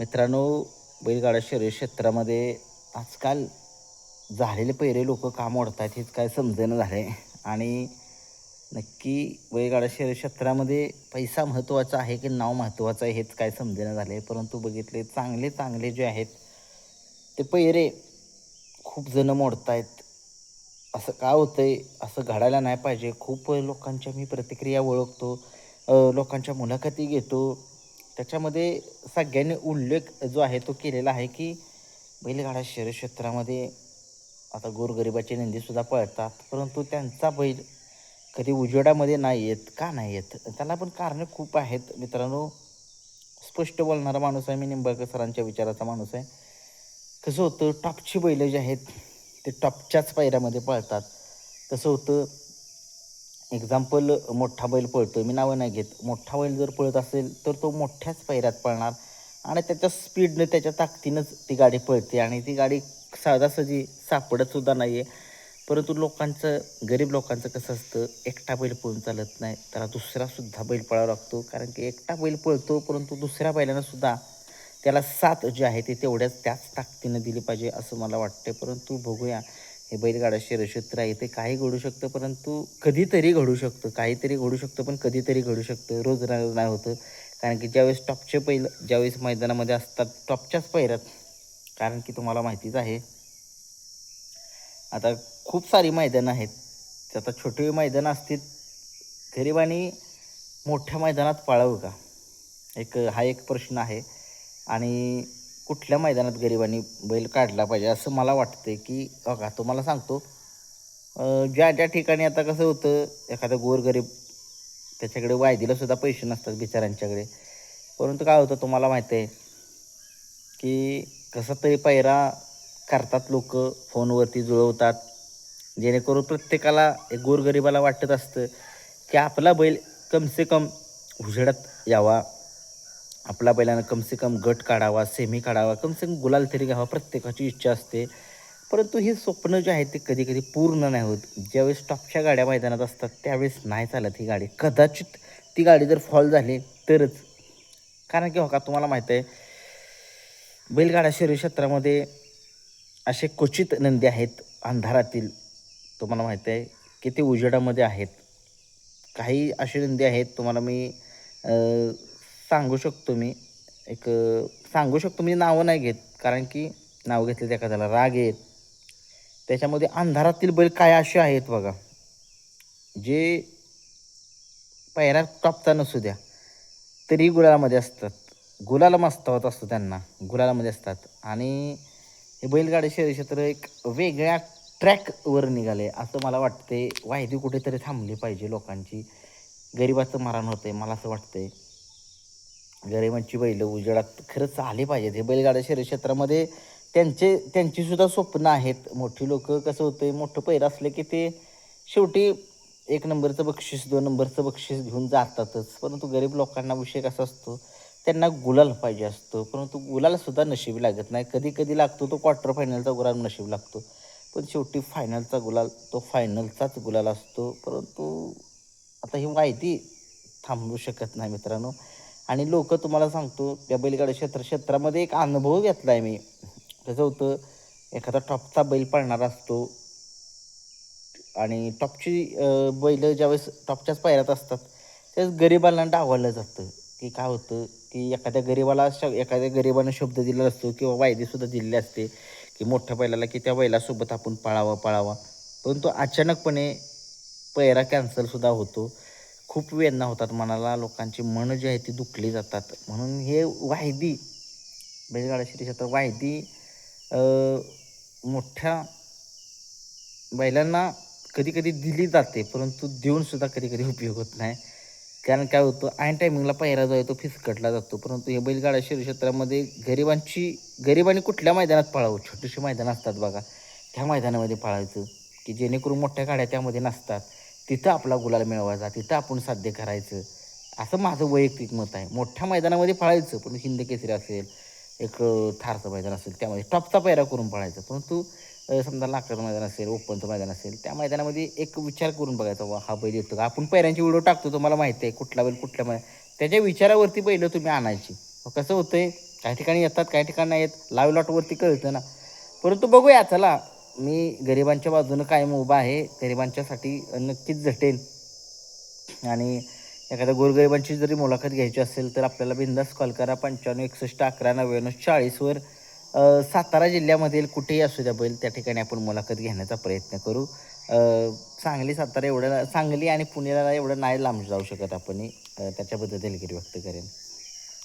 मित्रांनो, बैलगाडा शर्यत क्षेत्रामध्ये आजकाल झालेले पैरे लोक का मोडत आहेत हेच काय समजेना झालं आहे. आणि नक्की बैलगाडा शर्यत क्षेत्रामध्ये पैसा महत्त्वाचा आहे की नाव महत्त्वाचं आहे हेच काय समजेना झालं आहे. परंतु बघितले चांगले चांगले जे आहेत ते पैरे खूप जण मोडत आहेत. असं का होतंय? असं घडायला नाही पाहिजे. खूप लोकांच्या मी प्रतिक्रिया ओळखतो, लोकांच्या मुलाखती घेतो. त्याच्यामध्ये सगळ्यांनी उल्लेख जो आहे तो केलेला आहे की बैलगाडा शर्यत क्षेत्रामध्ये आता गोरगरिबाचे नंदीसुद्धा पळतात, परंतु त्यांचा बैल कधी उजेडामध्ये नाही येत. का नाही येत? त्याला पण कारणं खूप आहेत मित्रांनो. स्पष्ट बोलणारा माणूस आहे मी, निंबाळकर सरांच्या विचाराचा माणूस आहे. कसं होतं, टॉपची बैलं जी आहेत ते टॉपच्याच पायऱ्यामध्ये पळतात. कसं होतं, एक्झाम्पल मोठा बैल पळतोय, मी नावं नाही घेत. मोठा बैल जर पळत असेल तर तो मोठ्याच पायऱ्यात पळणार आणि त्याच्या स्पीडनं त्याच्या ताकदीनंच ती गाडी पळते आणि ती गाडी सहजासहजी सापडतसुद्धा नाही आहे. परंतु लोकांचं, गरीब लोकांचं कसं असतं, एकटा बैल पळून चालत नाही, त्याला दुसरासुद्धा बैल पळावा लागतो. कारण की एकटा बैल पळतो परंतु दुसऱ्या बैलांनासुद्धा त्याला साथ जी आहे ती तेवढ्याच त्याच ताकदीनं दिली पाहिजे असं मला वाटतं. परंतु बघूया, हे बैलगाडा शर्यत क्षेत्र आहे ते काही घडू शकतं, परंतु कधीतरी घडू शकतं. काहीतरी घडू शकतं पण कधीतरी घडू शकतं, रोज नाही होतं. कारण की ज्यावेळेस टॉपचे बैल ज्यावेळेस मैदानामध्ये असतात टॉपच्याच पायऱ्यात, कारण की तुम्हाला माहितीच आहे आता खूप सारी मैदानं आहेत. ते आता छोटी मैदानं असतील, गरिबांनी मोठ्या मैदानात पळावं का? हा एक प्रश्न आहे. आणि कुठल्या मैदानात गरिबांनी बैल काढला पाहिजे असं मला वाटते की बघा तुम्हाला सांगतो, ज्या ज्या ठिकाणी आता कसं होतं, एखादा गोरगरीब त्याच्याकडे वायदीला सुद्धा पैसे नसतात बिचाऱ्यांच्याकडे. परंतु काय होतं तुम्हाला माहिती आहे की कसा तरी पैरा करतात लोक, फोनवरती जुळवतात, जेणेकरून प्रत्येकाला एक गोरगरिबाला वाटत असतं की आपला बैल कमसे कम उजेडात यावा, आपला बैलानं कमसे कम गट काढावा, सेमी काढावा, कमसे कम गुलाल तरी घ्यावा, प्रत्येकाची इच्छा असते. परंतु ही स्वप्न जे आहे ते कधी कधी पूर्ण नाही होत. ज्यावेळेस टॉपच्या गाड्या मैदानात असतात त्यावेळेस नाही चालत ही गाडी. कदाचित ती गाडी जर फॉल झाली तरच. कारण की हो का तुम्हाला माहीत आहे, बैलगाडा शर्यत क्षेत्रामध्ये असे क्वचित नंदी आहेत अंधारातील, तुम्हाला माहीत आहे की ते उजेडामध्ये आहेत. काही असे नंदी आहेत तुम्हाला मी अ, सांगू शकतो मी, सांगू शकतो म्हणजे नावं नाही घेत, कारण की नाव घेतलं तर एखाद्याला राग येईल. त्याच्यामध्ये अंधारातील बैल काय असे आहेत बघा, जे पायऱ्यात टॉपचा नसू द्या तरी गुलालामध्ये असतात. गुलाला मस्त होत असतो त्यांना, गुलालामध्ये असतात. आणि हे बैलगाडी शर्यत क्षेत्र एक वेगळ्या ट्रॅकवर निघाले असं मला वाटते. वायदी कुठेतरी थांबली पाहिजे लोकांची. गरिबाचं मरण होतंय मला असं वाटतंय. गरिबांची बैलं उजेडात खरंच आली पाहिजेत. हे बैलगाडा शर्यत क्षेत्रामध्ये त्यांची सुद्धा स्वप्न आहेत. मोठी लोकं कसं होतंय, मोठं पैर असलं की ते शेवटी 1 नंबरचं बक्षीस, 2 नंबरचं बक्षीस घेऊन जातातच. परंतु गरीब लोकांना विषय कसा असतो, त्यांना गुलाल पाहिजे असतो. परंतु गुलालसुद्धा नशिबी लागत नाही. कधी-कधी लागतो तो क्वार्टर फायनलचा गुलाल नशीब लागतो. पण शेवटी फायनलचा गुलाल तो फायनलचाच गुलाल असतो. परंतु आता ही माहिती थांबवू शकत नाही मित्रांनो. आणि लोकं तुम्हाला सांगतो, त्या बैलगाडी क्षेत्रामध्ये एक अनुभव घेतला आहे मी. कसं होतं, एखादा टॉपचा बैल पळणारा असतो आणि टॉपची बैलं ज्यावेळेस टॉपच्याच पायऱ्यात असतात, त्यावेळेस गरिबांना डावललं जातं. की काय होतं, की एखाद्या गरिबानं शब्द दिलेला असतो किंवा वायदीसुद्धा दिलेली असते, की मोठ्या बैलाला की त्या बैलासोबत आपण पळावा. परंतु अचानकपणे पैरा कॅन्सलसुद्धा होतो. खूप वेदना होतात मनाला, लोकांची मनं जी आहेत ती दुखली जातात. म्हणून हे वायदी, बैलगाडा शर्यत वायदी अ, मोठ्या बैलांना कधी-कधी दिली जाते, परंतु देऊनसुद्धा कधी-कधी उपयोग होत नाही. कारण काय होतं, ऐन टायमिंगला पायरा जो आहे तो फिसकटला जातो. परंतु हे बैलगाडा शर्यत क्षेत्रामध्ये गरिबांनी कुठल्या मैदानात पळावं, छोटीशी मैदानं असतात बघा, त्या मैदानामध्ये पळायचं, की जेणेकरून मोठ्या गाड्या त्यामध्ये नसतात. तिथं आपला गुलाल मिळवायचा, तिथं आपण साध्य करायचं, असं माझं वैयक्तिक मत आहे. मोठ्या मैदानामध्ये पळायचं, पण हिंद केसरी असेल, थारचं मैदान असेल, त्यामध्ये टॉपचा पायरा करून पळायचं. परंतु समजा लाखाचं मैदान असेल, ओपनचं मैदान असेल, त्या मैदानामध्ये एक विचार करून बघायचा, बाबा हा बैल येतो का? आपण पैऱ्यांची व्हिडिओ टाकतो, तुम्हाला माहिती आहे कुठला बैल कुठल्या त्याच्या विचारावरती बैलं तुम्ही आणायची. कसं होतंय, काही ठिकाणी येतात, काही ठिकाणी नाही येत. लाईव्ह लॉटवरती कळतं ना. परंतु बघूया चला, मी गरिबांच्या बाजूनं कायम उभा आहे. गरिबांच्यासाठी नक्कीच झटेन. आणि एखाद्या गोरगरिबांची जरी मुलाखत घ्यायची असेल तर आपल्याला बिनधास्त कॉल करा 95 61 11 99 40वर. सातारा जिल्ह्यामधील कुठेही असू द्या बैल, त्या ठिकाणी आपण मुलाखत घेण्याचा प्रयत्न करू. सांगली सातारा एवढं, सांगली आणि पुण्याला एवढं नाही लांब जाऊ शकत आपण, त्याच्याबद्दल दिलगिरी व्यक्त करेन.